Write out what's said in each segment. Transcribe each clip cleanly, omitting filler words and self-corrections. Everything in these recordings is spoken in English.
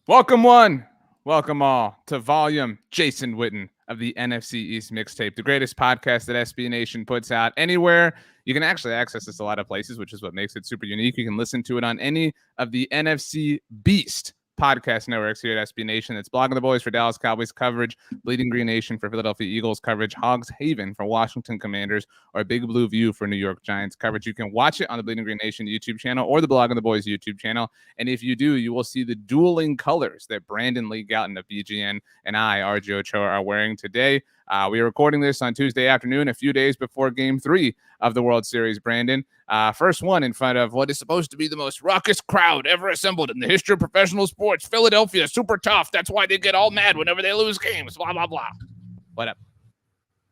Welcome one, welcome all to Volume Jason Witten of the NFC East Mixtape, the greatest podcast that SB Nation puts out anywhere. You can actually access this a lot of places, which is what makes it super unique. You can listen to it on any of the NFC Beast podcast networks here at SB Nation. It's Blogging the Boys for Dallas Cowboys coverage, Bleeding Green Nation for Philadelphia Eagles coverage, Hogs Haven for Washington Commanders, or Big Blue View for New York Giants coverage. You can watch it on the Bleeding Green Nation YouTube channel or the Blogging the Boys YouTube channel. And if you do, you will see the dueling colors that Brandon Lee Gowton of BGN and I, RJ Ochoa, are wearing today. We are recording this on Tuesday afternoon, a few days before Game 3 of the World Series, Brandon. First one in front of what is supposed to be the most raucous crowd ever assembled in the history of professional sports. Philadelphia, super tough. That's why they get all mad whenever they lose games. Blah, blah, blah. What up?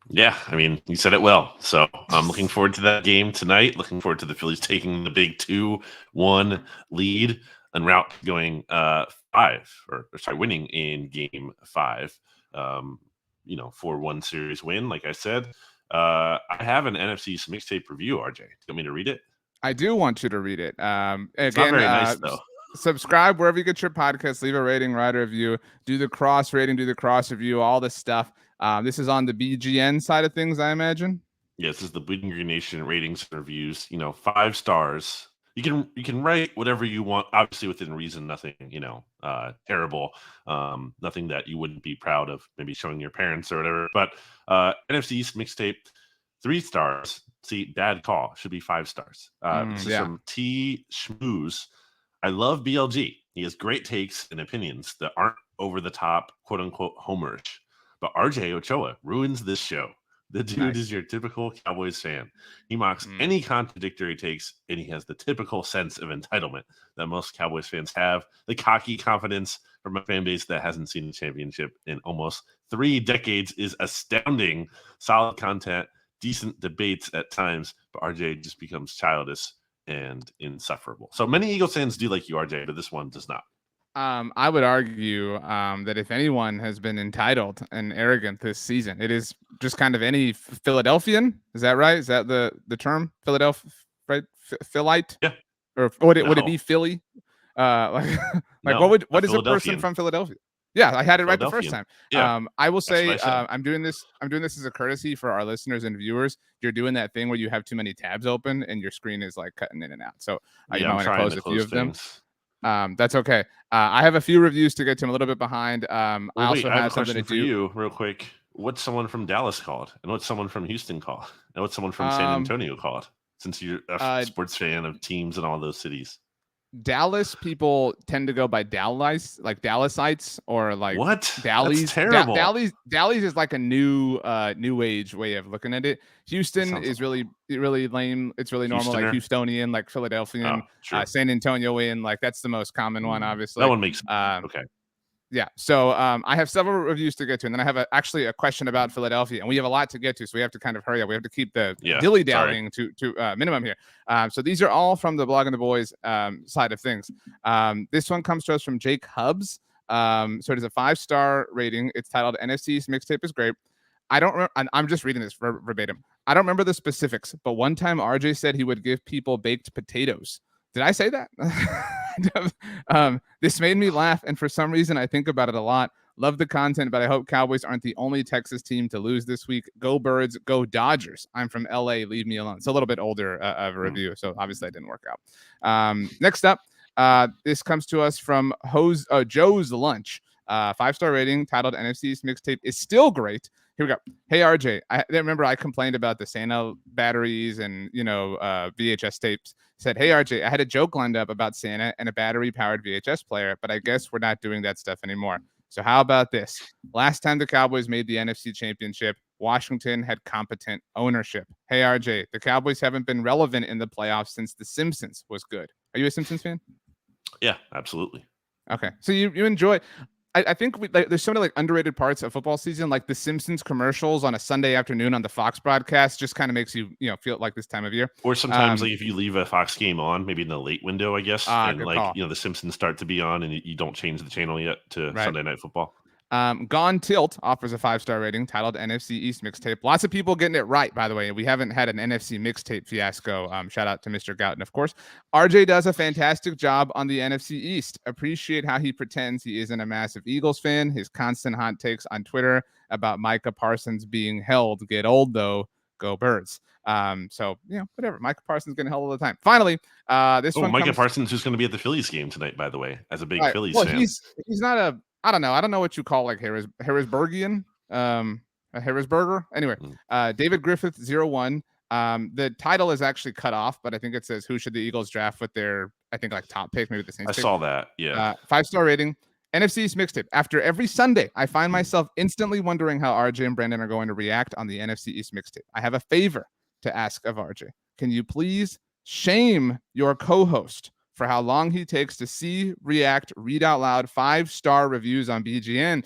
Yeah, I mean, you said it well. So I'm looking forward to that game tonight. Looking forward to the Phillies taking the big 2-1 lead en route going winning in Game 5. 4-1 series win, like I said. I have an NFC East Mixtape review, RJ. Do you want me to read it? I do want you to read it. It's not very nice, though. Subscribe wherever you get your podcast. Leave a rating, write a review. Do the cross rating, do the cross review, all this stuff. This is on the BGN side of things, I imagine. Yeah, this is the Bleeding Green Nation ratings and reviews. 5 stars. You can write whatever you want, obviously within reason. Nothing, terrible. Nothing that you wouldn't be proud of, maybe showing your parents or whatever. But NFC East Mixtape, 3 stars. See, bad call. Should be 5 stars. This is from T. Schmooze. I love BLG. He has great takes and opinions that aren't over the top, quote unquote, homerish. But RJ Ochoa ruins this show. The dude is your typical Cowboys fan. He mocks any contradictory takes, and he has the typical sense of entitlement that most Cowboys fans have. The cocky confidence from a fan base that hasn't seen a championship in almost 3 decades is astounding. Solid content, decent debates at times, but RJ just becomes childish and insufferable. So many Eagles fans do like you, RJ, but this one does not. I would argue that if anyone has been entitled and arrogant this season, it is just kind of any Philadelphian. Is that right? Is that the term? Philadelphia, right? Philite? Yeah. Or would it be Philly? What is a person from Philadelphia? Yeah, I had it right the first time. Yeah, I will say I'm doing this as a courtesy for our listeners and viewers. You're doing that thing where you have too many tabs open and your screen is like cutting in and out. So you might want to close a few of them. That's okay. I have a few reviews to get to. I'm a little bit behind. I have something to do. For you real quick. What's someone from Dallas called? And what's someone from Houston called? And what's someone from San Antonio called? Since you're a sports fan of teams in all those cities. Dallas people tend to go by Dallas, like Dallasites or like what? Dallies. That's terrible. Dallies is like a new age way of looking at it. Houston is really lame. It's really normal, like Houstonian, like Philadelphian, San Antonioan, like that's the most common one, obviously. That one makes okay. Yeah. So I have several reviews to get to, and then I have actually a question about Philadelphia, and we have a lot to get to, so we have to kind of hurry up. We have to keep the dilly-dallying to minimum here. So these are all from the Blogging the Boys side of things. This one comes to us from Jake Hubbs. So it is a 5-star rating. It's titled NFC East Mixtape is great. I don't remember. I'm just reading this verbatim. I don't remember the specifics, but one time RJ said he would give people baked potatoes. Did I say that? This made me laugh, and for some reason, I think about it a lot. Love the content, but I hope Cowboys aren't the only Texas team to lose this week. Go Birds, go Dodgers. I'm from LA. Leave me alone. It's a little bit older of a review, so obviously that didn't work out. Next up, this comes to us from Joe's Lunch. 5-star rating titled NFC East Mixtape is still great. Here we go. Hey, RJ, I remember I complained about the Santa batteries and, VHS tapes. Said, hey, RJ, I had a joke lined up about Santa and a battery-powered VHS player, but I guess we're not doing that stuff anymore. So how about this? Last time the Cowboys made the NFC Championship, Washington had competent ownership. Hey, RJ, the Cowboys haven't been relevant in the playoffs since The Simpsons was good. Are you a Simpsons fan? Yeah, absolutely. Okay. So you enjoy... I think there's so many underrated parts of football season, like the Simpsons commercials on a Sunday afternoon on the Fox broadcast just kind of makes you, feel like this time of year. Or sometimes if you leave a Fox game on, maybe in the late window, I guess, and the Simpsons start to be on and you don't change the channel yet to Sunday Night Football. Gone Tilt offers a 5-star rating titled NFC East Mixtape. Lots of people getting it right, by the way. We haven't had an NFC Mixtape fiasco. Shout out to Mr. Gowton, of course. RJ does a fantastic job on the NFC East. Appreciate how he pretends he isn't a massive Eagles fan. His constant hot takes on Twitter about Micah Parsons being held get old, though. Go Birds. So, whatever. Micah Parsons getting held all the time. Finally, this one Micah Parsons, who's going to be at the Phillies game tonight, by the way, as a big Phillies fan. He's not a, I don't know what you call like Harrisburgian, a Harrisburger. Anyway, David Griffith 01. The title is actually cut off, but I think it says who should the Eagles draft with their, I think like top pick, maybe the Saints. I saw that. Yeah. 5-star rating. NFC East Mixtape. After every Sunday, I find myself instantly wondering how RJ and Brandon are going to react on the NFC East Mixtape. I have a favor to ask of RJ. Can you please shame your co-host for how long he takes to see, react, read out loud 5-star reviews on BGN?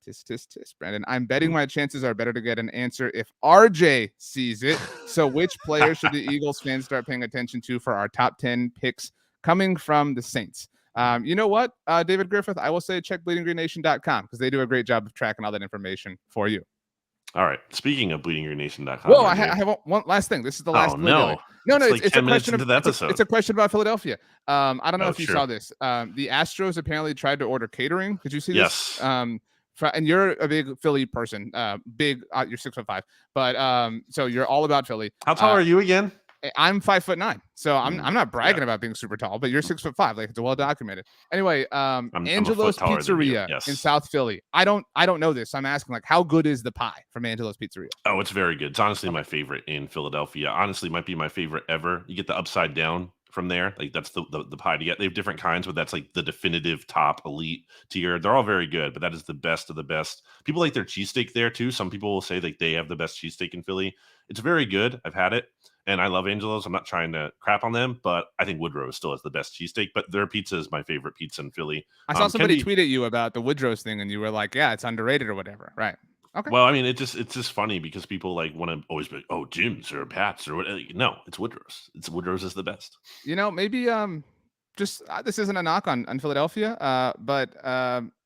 Tis, Brandon. I'm betting my chances are better to get an answer if RJ sees it. So which player should the Eagles fans start paying attention to for our top 10 picks coming from the Saints? You know what, David Griffith? I will say check bleedinggreennation.com because they do a great job of tracking all that information for you. All right. Speaking of bleedinggreennation.com. Whoa, I have one last thing. This is the last. Oh, no. It's a question into the episode. It's a question about Philadelphia. I don't know if you saw this. The Astros apparently tried to order catering. Did you see this? Yes. And you're a big Philly person. You're 6'5", but so you're all about Philly. How tall are you again? I'm 5'9", so I'm not bragging about being super tall, but you're 6'5", like it's well documented. Anyway, Angelo's Pizzeria in South Philly. I don't know this. So I'm asking, like, how good is the pie from Angelo's Pizzeria? Oh, it's very good. It's honestly my favorite in Philadelphia. Honestly, might be my favorite ever. You get the upside down from there. Like that's the pie to get. They have different kinds, but that's like the definitive top elite tier. They're all very good, but that is the best of the best. People like their cheesesteak there too. Some people will say like they have the best cheesesteak in Philly. It's very good. I've had it. And I love Angelo's. I'm not trying to crap on them, but I think Woodrow's still has the best cheesesteak. But their pizza is my favorite pizza in Philly. I saw somebody tweet at you about the Woodrow's thing, and you were like, "Yeah, it's underrated or whatever." Right? Okay. Well, I mean, it's just funny because people like want to always be like, "Oh, Jim's or Pat's or whatever." No, it's Woodrow's. Woodrow's is the best. Maybe just this isn't a knock on Philadelphia, but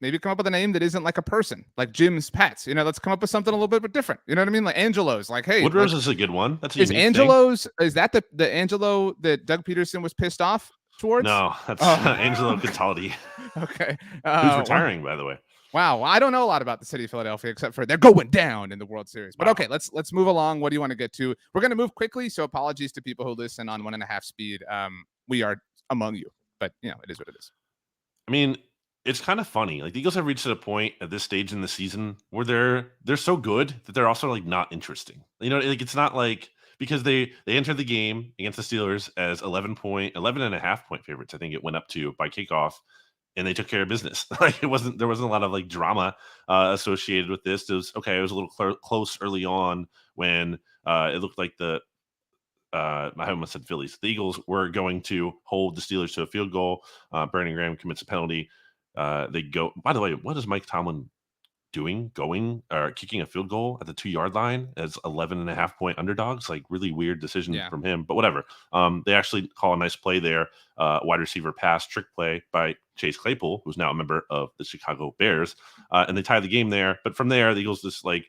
maybe come up with a name that isn't like a person, like Jim's Pets. Let's come up with something a little bit different. You know what I mean? Like Angelo's. Like, hey, Woodrow's is a good one. That's is Angelo's. Thing. Is that the Angelo that Doug Peterson was pissed off towards? No, that's Angelo Cataldi. Okay, who's retiring, by the way. Wow, well, I don't know a lot about the city of Philadelphia except for they're going down in the World Series. But okay, let's move along. What do you want to get to? We're going to move quickly, so apologies to people who listen on 1.5 speed. We are among you, but it is what it is. I mean, it's kind of funny. Like the Eagles have reached a point at this stage in the season where they're so good that they're also like not interesting. Like it's not like because they entered the game against the Steelers as 11.5 point favorites. I think it went up to by kickoff. And they took care of business. Like there wasn't a lot of like drama associated with this. It was okay. It was a little close early on when it looked like I almost said Phillies. The Eagles were going to hold the Steelers to a field goal. Brandon Graham commits a penalty. They go. By the way, what is Mike Tomlin doing? Kicking a field goal at the 2-yard line as 11.5 point underdogs? Like really weird decision from him. But whatever. They actually call a nice play there. Wide receiver pass trick play by Chase Claypool, who's now a member of the Chicago Bears, and they tie the game there. But from there, the Eagles just like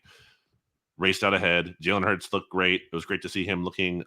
raced out ahead. Jalen Hurts looked great. It was great to see him looking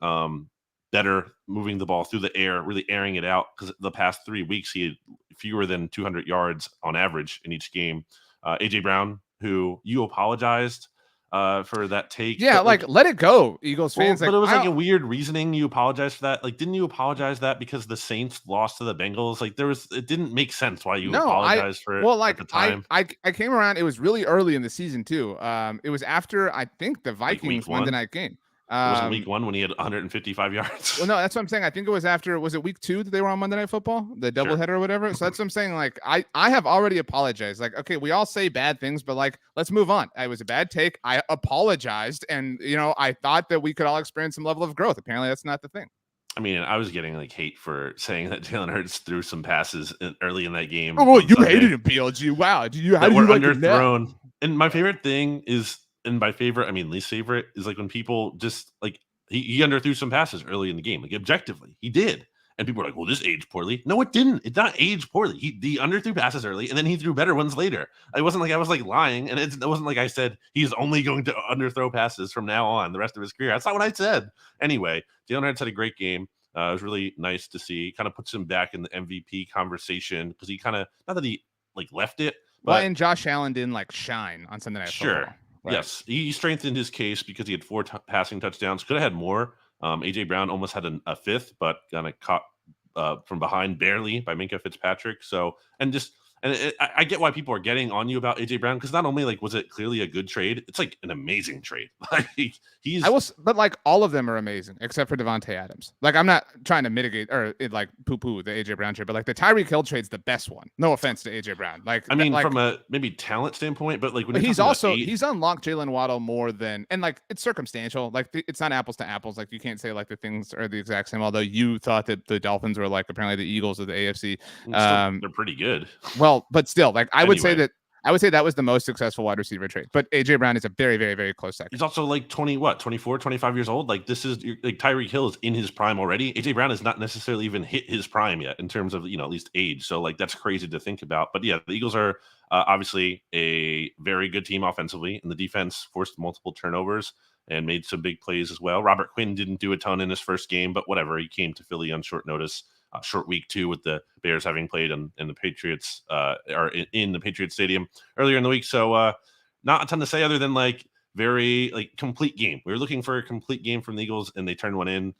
better, moving the ball through the air, really airing it out because the past 3 weeks he had fewer than 200 yards on average in each game. AJ Brown, who you apologized for that take. Yeah, like let it go, Eagles fans. But it was like a weird reasoning. You apologized for that. Like, didn't you apologize that because the Saints lost to the Bengals? Like, it didn't make sense why you apologized for it. Well, like at the time. I came around. It was really early in the season too. It was after I think the Vikings Monday night game. It wasn't week 1 when he had 155 yards. Well, no, that's what I'm saying. I think it was after. Was it week 2 that they were on Monday Night Football, the doubleheader or whatever? So that's what I'm saying. Like, I have already apologized. Like, okay, we all say bad things, but like, let's move on. It was a bad take. I apologized, and I thought that we could all experience some level of growth. Apparently, that's not the thing. I mean, I was getting like hate for saying that Jalen Hurts threw some passes early in that game. Oh, you hated him, PLG. Wow, how do you like underthrown? And my favorite thing is, and by favorite, I mean least favorite, is like when people just like he underthrew some passes early in the game. Like objectively, he did, And people were like, well, this aged poorly. No, it didn't. It not age poorly. He underthrew passes early, and then he threw better ones later. It wasn't like I was like lying, and it wasn't like I said he's only going to underthrow passes from now on the rest of his career. That's not what I said. Anyway, Jalen Hurts had a great game. It was really nice to see. Kind of puts him back in the MVP conversation because he kind of, not that he like left it, but well, and Josh Allen didn't like shine on Sunday Night Football. Right. Yes, he strengthened his case because he had 4 passing touchdowns. Could have had more. AJ Brown almost had a fifth, but kind of caught from behind barely by Minkah Fitzpatrick. So, I get why people are getting on you about AJ Brown because not only like was it clearly a good trade, it's like an amazing trade. Like but like all of them are amazing except for Devontae Adams. Like I'm not trying to mitigate or like poo-poo the AJ Brown trade, but like the Tyreek Hill trade's the best one. No offense to AJ Brown. Like I mean, from a maybe talent standpoint, but like when he's unlocked Jalen Waddle more than, and like it's circumstantial. Like it's not apples to apples. Like you can't say like the things are the exact same. Although you thought that the Dolphins were like apparently the Eagles of the AFC. They're pretty good. Well, but still, like I would say that was the most successful wide receiver trade. But AJ Brown is a very, very, very close second. He's also like 24, 25 years old. Like this is like Tyreek Hill is in his prime already. AJ Brown has not necessarily even hit his prime yet in terms of, at least age. So like that's crazy to think about. But yeah, the Eagles are obviously a very good team offensively, and the defense forced multiple turnovers and made some big plays as well. Robert Quinn didn't do a ton in his first game, but whatever. He came to Philly on short notice. Short week too, with the Bears having played in the Patriots or in the Patriots Stadium earlier in the week. So not a ton to say other than like very like complete game. We were looking for a complete game from the Eagles, and they turned one in.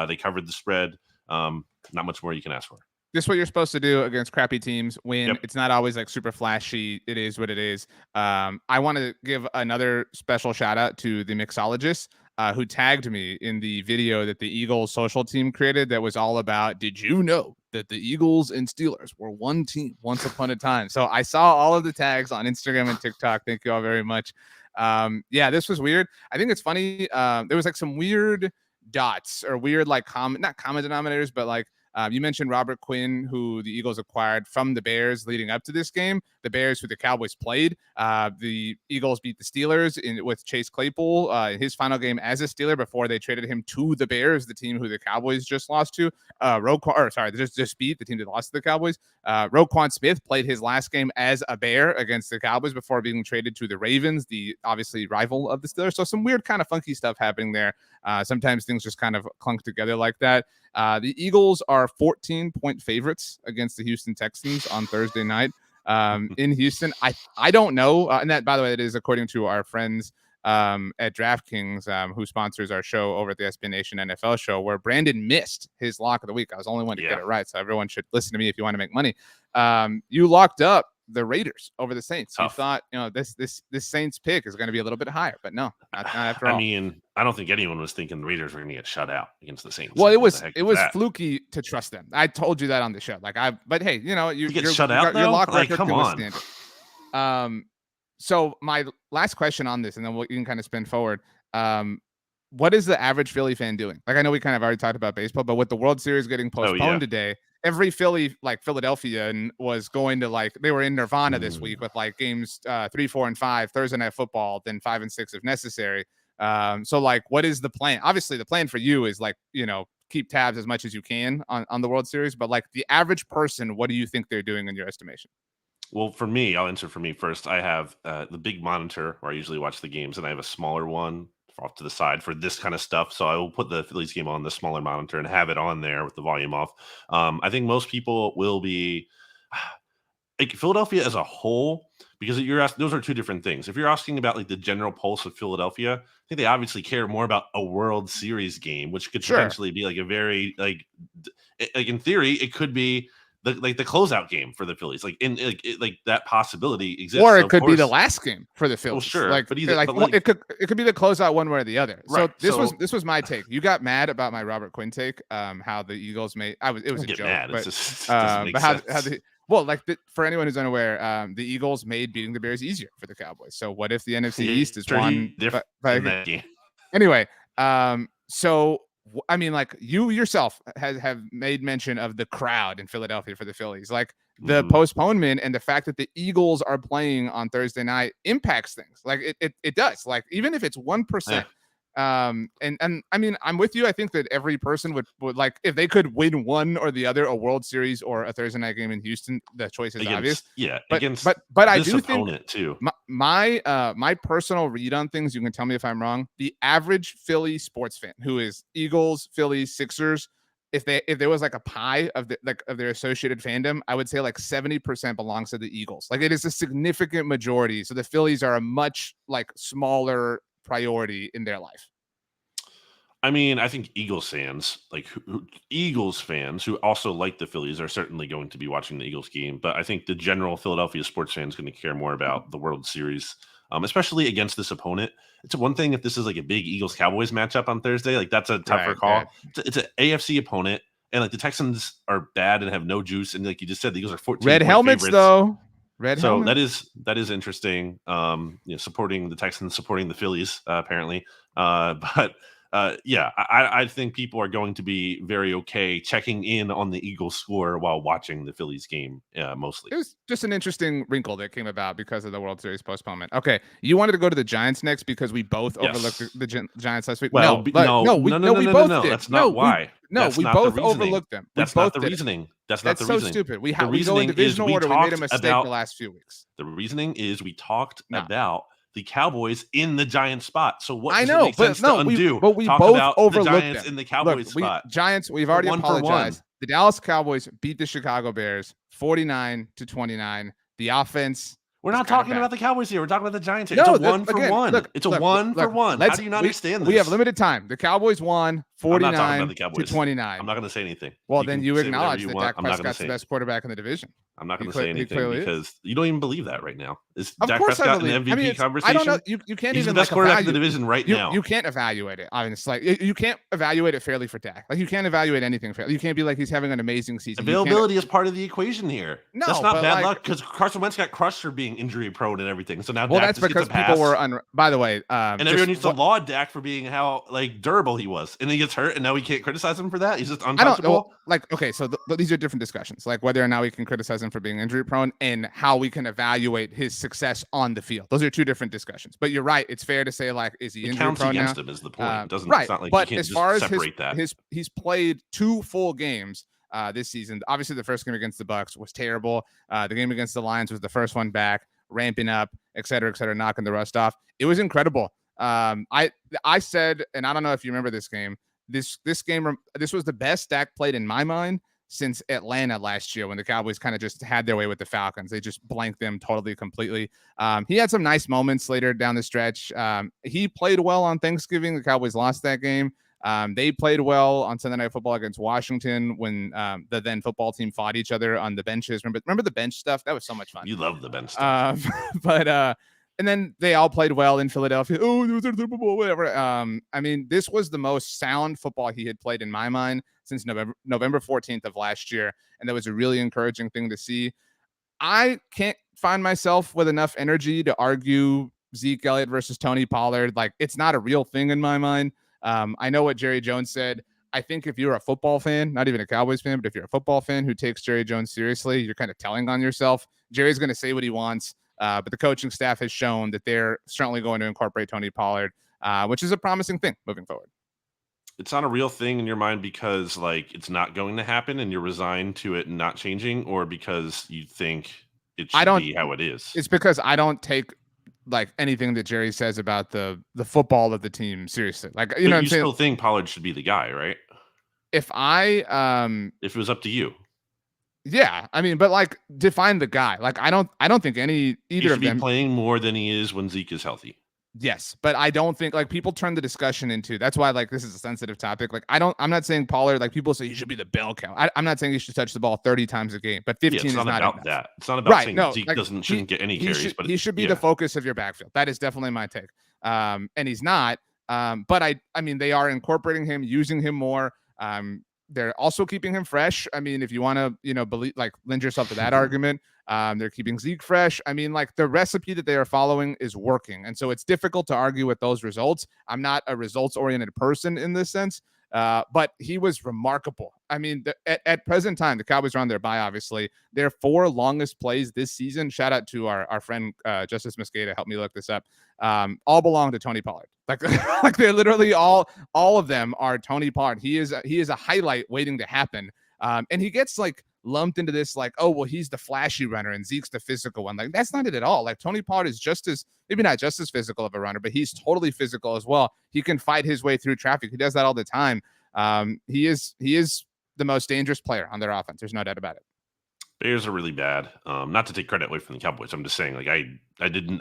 They covered the spread. Not much more you can ask for. Just what you're supposed to do against crappy teams. Win. Yep. It's not always like super flashy. It is what it is. I want to give another special shout out to the mixologist who tagged me in the video that the Eagles social team created that was all about, did you know that the Eagles and Steelers were one team once upon a time? So I saw all of the tags on Instagram and TikTok. Thank you all very much. Yeah, this was weird. I think it's funny. There was like some weird dots or weird like not common denominators, but like you mentioned Robert Quinn, who the Eagles acquired from the Bears leading up to this game. The Bears, who the Cowboys played. The Eagles beat the Steelers with Chase Claypool in his final game as a Steeler before they traded him to the Bears, the team who the Cowboys just lost to. Just beat the team that lost to the Cowboys. Roquan Smith played his last game as a Bear against the Cowboys before being traded to the Ravens, the obviously rival of the Steelers. So some weird kind of funky stuff happening there. Sometimes things just kind of clunk together like that. The Eagles are 14-point favorites against the Houston Texans on Thursday night in Houston. I don't know. And that, by the way, that is according to our friends at DraftKings, who sponsors our show over at the SB Nation NFL show, where Brandon missed his lock of the week. I was the only one to get it right. So everyone should listen to me if you want to make money. You locked up the Raiders over the Saints. You thought, this Saints pick is going to be a little bit higher, but no, not after all. I mean, I don't think anyone was thinking the Raiders were going to get shut out against the Saints. Well, it was fluky to trust them. I told you that on the show. But hey, you get shut out. Your lock record come on. So my last question on this, and then you can kind of spin forward. What is the average Philly fan doing? Like, I know we kind of already talked about baseball, but with the World Series getting postponed today, every Philly, like Philadelphia, was going to they were in Nirvana this week with like games 3, 4, and 5, Thursday Night Football, then 5 and 6 if necessary. So like, what is the plan? Obviously, the plan for you is like, keep tabs as much as you can on the World Series, but like the average person, what do you think they're doing in your estimation? Well, for me, I'll answer for me first. I have the big monitor where I usually watch the games, and I have a smaller one off to the side for this kind of stuff. So I will put the Phillies game on the smaller monitor and have it on there with the volume off. I think most people will be like Philadelphia as a whole, because you're asking, those are two different things. If you're asking about like the general pulse of Philadelphia, I think they obviously care more about a World Series game, which could potentially be like a very like in theory, it could be the closeout game for the Phillies, like that possibility exists. Or it could be the last game for the Phillies. Well, sure, it could be the closeout one way or the other. Right. So this was my take. You got mad about my Robert Quinn take. How the Eagles made it was a joke. Mad. But, for anyone who's unaware, the Eagles made beating the Bears easier for the Cowboys. So what if the NFC East is one different in that game? Anyway, so. I mean, like you yourself have made mention of the crowd in Philadelphia for the Phillies. Like the postponement and the fact that the Eagles are playing on Thursday night impacts things. Like it does. Like even if it's 1%, And I mean, I'm with you. I think that every person would like if they could win one or the other, a World Series or a Thursday night game in Houston. The choice is obvious. Against But I this do think opponent too. my personal read on things. You can tell me if I'm wrong. The average Philly sports fan who is Eagles, Phillies, Sixers. If there was like a pie of their associated fandom, I would say like 70% belongs to the Eagles. Like it is a significant majority. So the Phillies are a much like smaller priority in their life. I mean, I think Eagles fans, like Eagles fans who also like the Phillies, are certainly going to be watching the Eagles game. But I think the general Philadelphia sports fan is going to care more about the World Series, especially against this opponent. It's one thing if this is like a big Eagles Cowboys matchup on Thursday, like that's a tougher call. Right. It's an AFC opponent, and like the Texans are bad and have no juice. And like you just said, the Eagles are 14 red helmets favorites. Though. Red helmets. That is interesting. Supporting the Texans, supporting the Phillies, apparently. I think people are going to be very okay checking in on the Eagles score while watching the Phillies game, mostly. It was just an interesting wrinkle that came about because of the World Series postponement. Okay, you wanted to go to the Giants next because we both overlooked the Giants last week. Well, we both did. That's not why. We both overlooked them. That's not the reasoning. That's not the reasoning. So stupid. We go in divisional order. We made a mistake the last few weeks. The reasoning is we talked about the Cowboys in the Giants spot. So what I know, make sense to undo? We Talk both about overlooked the Giants them. in the Cowboys spot. Giants, we've already apologized. The Dallas Cowboys beat the Chicago Bears 49-29. The offense. We're not talking about the Cowboys here. We're talking about the Giants here. It's a one for one. It's a one for one. How do you not understand this? We have limited time. The Cowboys won 49-29. I'm not going to say anything. Well, then you acknowledge that Dak Prescott's the best quarterback in the division. I'm not going to say anything because you don't even believe that right now. Is Dak Prescott in the MVP conversation? I don't know. You can't He's even the best quarterback in the division right now. You can't evaluate it. I mean, it's like you can't evaluate it fairly for Dak. Like you can't evaluate anything fairly. You can't be like he's having an amazing season. Availability is part of the equation here. No, that's not bad luck because Carson Wentz got crushed for being injury prone and everything. So now that's because people were by the way, and everyone needs to laud Dak for being how like durable he was, and he gets hurt, and now we can't criticize him for that. He's just untouchable. Okay, so these are different discussions, like whether or not we can criticize him for being injury prone and how we can evaluate his success on the field. Those are two different discussions. But you're right; it's fair to say like, is he injury prone now? Counts against him is the point. It doesn't. Right, it's not like but you can't as far as he's played 2 full games this season. Obviously, the first game against the Bucs was terrible. The game against the Lions was the first one back, ramping up, et cetera, knocking the rust off. It was incredible. I said, and I don't know if you remember this game. This was the best Dak played in my mind since Atlanta last year when the Cowboys kind of just had their way with the Falcons. They just blanked them totally, completely. He had some nice moments later down the stretch. He played well on Thanksgiving. The Cowboys lost that game. They played well on Sunday Night Football against Washington when the then football team fought each other on the benches. Remember the bench stuff? That was so much fun. You love the bench stuff. And then they all played well in Philadelphia. Oh, it was a Super Bowl, whatever. I mean, this was the most sound football he had played in my mind since November 14th of last year. And that was a really encouraging thing to see. I can't find myself with enough energy to argue Zeke Elliott versus Tony Pollard. Like, it's not a real thing in my mind. I know what Jerry Jones said. I think if you're a football fan, not even a Cowboys fan, but if you're a football fan who takes Jerry Jones seriously, you're kind of telling on yourself. Jerry's going to say what he wants. But the coaching staff has shown that they're certainly going to incorporate Tony Pollard, which is a promising thing moving forward. It's not a real thing in your mind because like it's not going to happen and you're resigned to it not changing, or because you think it should be how it is. It's because I don't take like anything that Jerry says about the football of the team seriously. Like, you know, you still think Pollard should be the guy, right? If it was up to you. Yeah, I mean, but like define the guy. Like I don't think either of them be playing more than he is when Zeke is healthy. Yes, but I don't think like people turn the discussion into that's why like this is a sensitive topic. Like I'm not saying Pollard, like people say he should be the bell cow. I'm not saying he should touch the ball 30 times a game, but 15 is not about enough. That. It's not about saying Zeke shouldn't get any carries, but he should be the focus of your backfield. That is definitely my take. And he's not. But I mean they are incorporating him, using him more. They're also keeping him fresh. I mean, if you want to, believe, like, lend yourself to that argument, they're keeping Zeke fresh. I mean, like, the recipe that they are following is working. And so it's difficult to argue with those results. I'm not a results-oriented person in this sense. but he was remarkable. I mean, at present time, the Cowboys are on their bye, obviously. Their 4 longest plays this season, shout out to our friend Justice Mosqueda, help me look this up, all belong to Tony Pollard. Like, like they're literally all of them are Tony Pollard. He is a highlight waiting to happen. And he gets like lumped into this like, oh, well, he's the flashy runner and Zeke's the physical one. Like, that's not it at all. Like, Tony Pollard is just as, maybe not just as physical of a runner, but he's totally physical as well. He can fight his way through traffic. He does that all the time. He is the most dangerous player on their offense. There's no doubt about it. Bears are really bad. Not to take credit away from the Cowboys. I'm just saying, like, I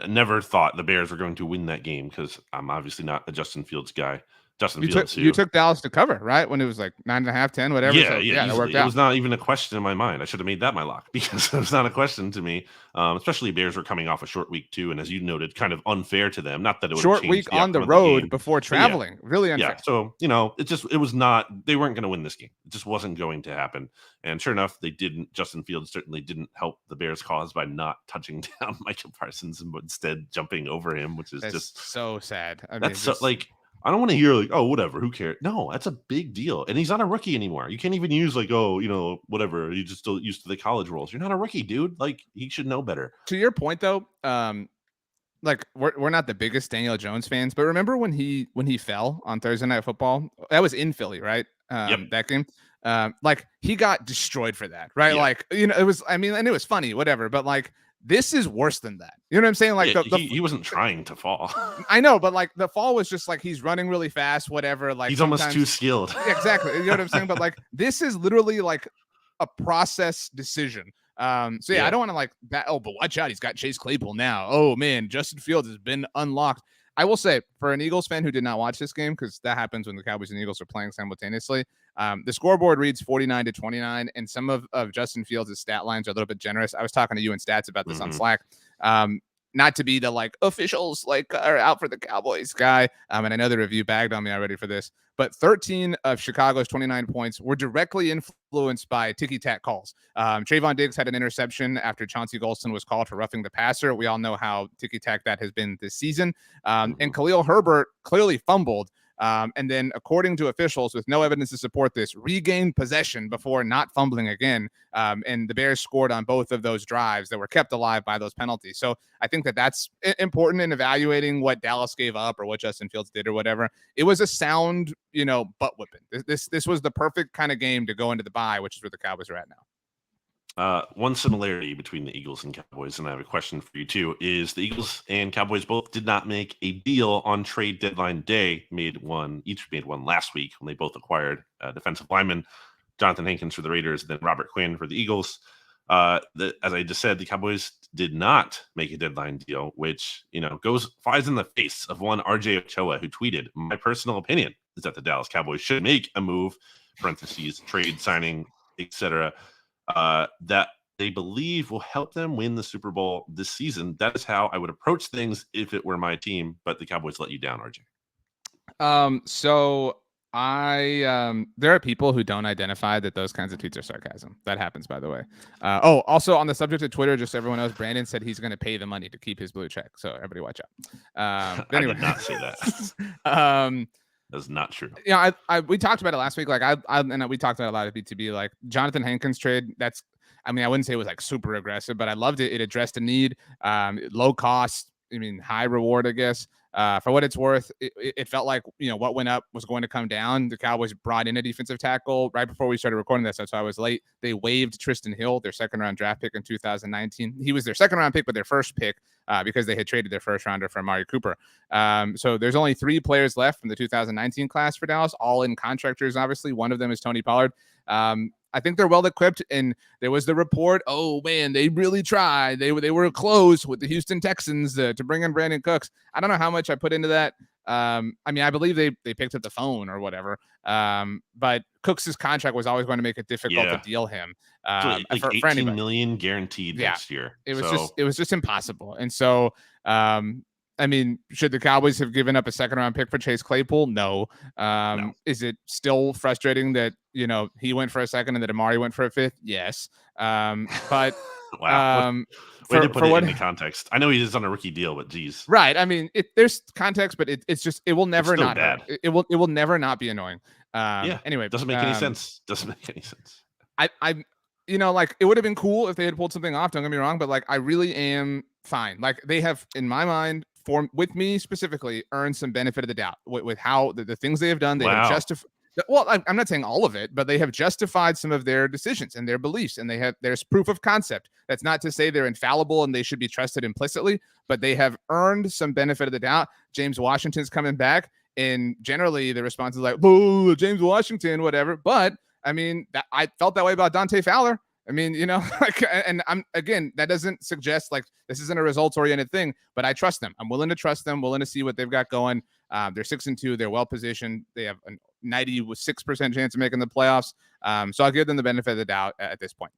never thought the Bears were going to win that game because I'm obviously not a Justin Fields guy. You took Dallas to cover, right? When it was like 9.5, 10, whatever. Yeah, so, yeah, that worked it out. was not even a question in my mind. I should have made that my lock because it was not a question to me. Especially Bears were coming off a short week too, and as you noted, kind of unfair to them. Not that it would short week on the road before traveling, really unfair. Yeah, so it was not. They weren't going to win this game. It just wasn't going to happen. And sure enough, they didn't. Justin Fields certainly didn't help the Bears' cause by not touching down Michael Parsons and instead jumping over him, which is just so sad. I mean, that's so, like. I don't want to hear like, oh, whatever, who cares? No, that's a big deal. And he's not a rookie anymore. You can't even use like, oh, whatever. You just still used to the college rules. You're not a rookie, dude. Like, he should know better. To your point, though, like we're not the biggest Daniel Jones fans, but remember when he fell on Thursday Night Football? That was in Philly, right? Yep. That game. Like he got destroyed for that, right? Yeah. Like, it was, I mean, and it was funny, whatever, but like, this is worse than that. You know what I'm saying? Like he wasn't trying to fall. I know, but like the fall was just like he's running really fast, whatever. Like he's almost too skilled. Yeah, exactly. You know what I'm saying? But like this is literally like a process decision. So yeah, I don't want to like that. Oh, but watch out, he's got Chase Claypool now. Oh man, Justin Fields has been unlocked. I will say, for an Eagles fan who did not watch this game, because that happens when the Cowboys and Eagles are playing simultaneously, the scoreboard reads 49-29, and some of Justin Fields' stat lines are a little bit generous. I was talking to you in Stats about this on Slack. Not to be the like officials like are out for the Cowboys guy, and I know the review bagged on me already for this, but 13 of Chicago's 29 points were directly influenced by ticky-tack calls. Trayvon Diggs had an interception after Chauncey Golston was called for roughing the passer. We all know how ticky-tack that has been this season. And Khalil Herbert clearly fumbled. And then, according to officials, with no evidence to support this, regained possession before not fumbling again. And the Bears scored on both of those drives that were kept alive by those penalties. So I think that that's important in evaluating what Dallas gave up or what Justin Fields did or whatever. It was a sound, butt whipping. This was the perfect kind of game to go into the bye, which is where the Cowboys are at now. One similarity between the Eagles and Cowboys, and I have a question for you too, is the Eagles and Cowboys both did not make a deal on trade deadline day. Each made one last week when they both acquired defensive lineman Jonathan Hankins for the Raiders, and then Robert Quinn for the Eagles. As I just said, the Cowboys did not make a deadline deal, which flies in the face of one RJ Ochoa, who tweeted, "My personal opinion is that the Dallas Cowboys should make a move (parentheses trade signing, etc.) that they believe will help them win the Super Bowl this season. That is how I would approach things if it were my team, but the Cowboys let you down, RJ." So there are people who don't identify that those kinds of tweets are sarcasm. That happens, by the way. Also on the subject of Twitter, just so everyone knows, Brandon said he's going to pay the money to keep his blue check. So everybody watch out. Anyway. I did not say that. That's not true. Yeah, we talked about it last week. Like we talked about a lot of BTB. Like Jonathan Hankins trade. I wouldn't say it was like super aggressive, but I loved it. It addressed a need. Low cost. High reward, I guess. For what it's worth, it felt like what went up was going to come down. The Cowboys brought in a defensive tackle right before we started recording this. That's why I was late. They waived Tristan Hill, their second-round draft pick in 2019. He was their second-round pick, but their first pick because they had traded their first-rounder for Amari Cooper. So there's only 3 players left from the 2019 class for Dallas, all in contractors, obviously. One of them is Tony Pollard. I think they're well equipped, and there was the report, oh man, they really tried. They were close with the Houston Texans to bring in Brandon Cooks. I don't know how much I put into that. I believe they picked up the phone or whatever. But Cooks' contract was always going to make it difficult to deal him. Like for $18 million guaranteed next year. It was just impossible. And so should the Cowboys have given up a second-round pick for Chase Claypool? No. No. Is it still frustrating that, he went for a second and that Amari went for a fifth? Yes. But wow. Way to put it into context. I know he is on a rookie deal, but geez. Right. There's context, but it's just, it will never not. It will never not be annoying. Yeah. Anyway, Doesn't make any sense. Doesn't make any sense. I like it would have been cool if they had pulled something off. Don't get me wrong, but like I really am fine. Like they have, in my mind, with me specifically, earned some benefit of the doubt with how the things they have done. They have Wow. justified. Well, I'm not saying all of it, but they have justified some of their decisions and their beliefs, and there's proof of concept. That's not to say they're infallible and they should be trusted implicitly, but they have earned some benefit of the doubt. James Washington's coming back, and generally the response is like, "Oh, James Washington, whatever." But I mean, I felt that way about Dante Fowler. I mean, like, and that doesn't suggest like this isn't a results oriented thing, but I trust them. I'm willing to trust them, willing to see what they've got going. They're 6-2. They're well positioned. They have a 96% chance of making the playoffs. So I'll give them the benefit of the doubt at this point.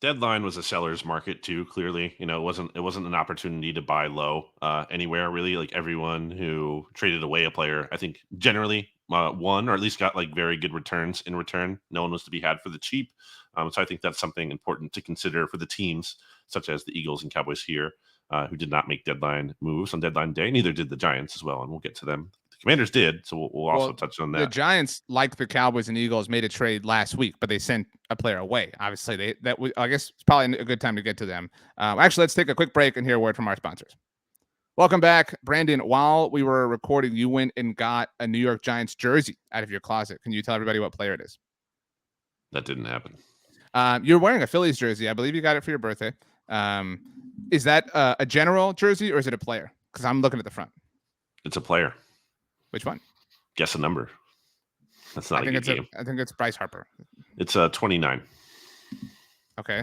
Deadline was a seller's market too. Clearly, it wasn't an opportunity to buy low anywhere really. Like everyone who traded away a player, I think generally won or at least got like very good returns in return. No one was to be had for the cheap. So I think that's something important to consider for the teams such as the Eagles and Cowboys here, who did not make deadline moves on deadline day. Neither did the Giants as well, and we'll get to them. Commanders did, so we'll also touch on that. The Giants, like the Cowboys and Eagles, made a trade last week, but they sent a player away. Obviously, I guess it's probably a good time to get to them. Actually, let's take a quick break and hear a word from our sponsors. Welcome back, Brandon. While we were recording, you went and got a New York Giants jersey out of your closet. Can you tell everybody what player it is? That didn't happen. You're wearing a Phillies jersey. I believe you got it for your birthday. Is that a general jersey or is it a player? Because I'm looking at the front. It's a player. Which one? Guess a number. That's not a good game. I think it's Bryce Harper. It's 29. Okay.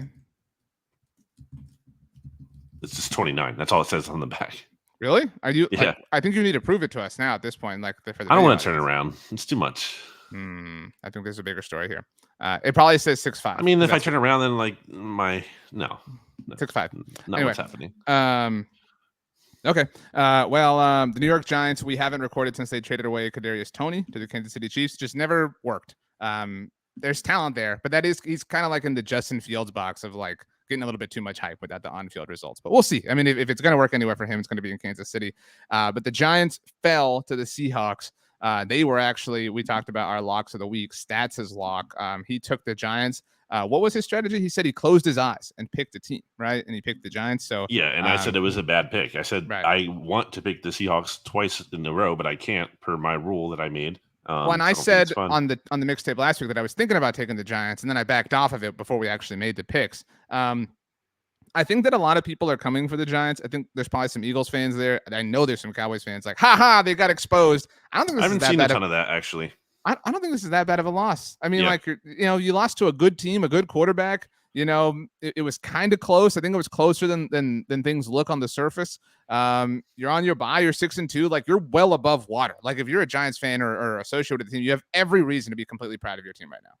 It's just 29. That's all it says on the back. Really? Are you? Yeah. I think you need to prove it to us now at this point. Like I don't want to turn it around. It's too much. I think there's a bigger story here. It probably says 6'5". I mean, if I turn around, then like no. 6'5". Not anyway, what's happening. Okay. The New York Giants, we haven't recorded since they traded away Kadarius Toney to the Kansas City Chiefs. Just never worked. There's talent there, but he's kind of like in the Justin Fields box of like getting a little bit too much hype without the on-field results. But we'll see. I mean, if it's going to work anywhere for him, it's going to be in Kansas City. But the Giants fell to the Seahawks. They were actually, we talked about our locks of the week. Stats' lock. He took the Giants. What was his strategy? He said he closed his eyes and picked a team, right? And he picked the Giants. So yeah, and I said it was a bad pick. I said I want to pick the Seahawks twice in a row, but I can't per my rule that I made. And I said on the mixtape last week that I was thinking about taking the Giants, and then I backed off of it before we actually made the picks. I think that a lot of people are coming for the Giants. I think there's probably some Eagles fans there. I know there's some Cowboys fans like, they got exposed. I haven't seen a ton of that actually. I don't think this is that bad of a loss. I mean, you lost to a good team, a good quarterback. It was kind of close. I think it was closer than things look on the surface. You're on your bye. You're 6-2. Like you're well above water. Like if you're a Giants fan or associated with the team, you have every reason to be completely proud of your team right now.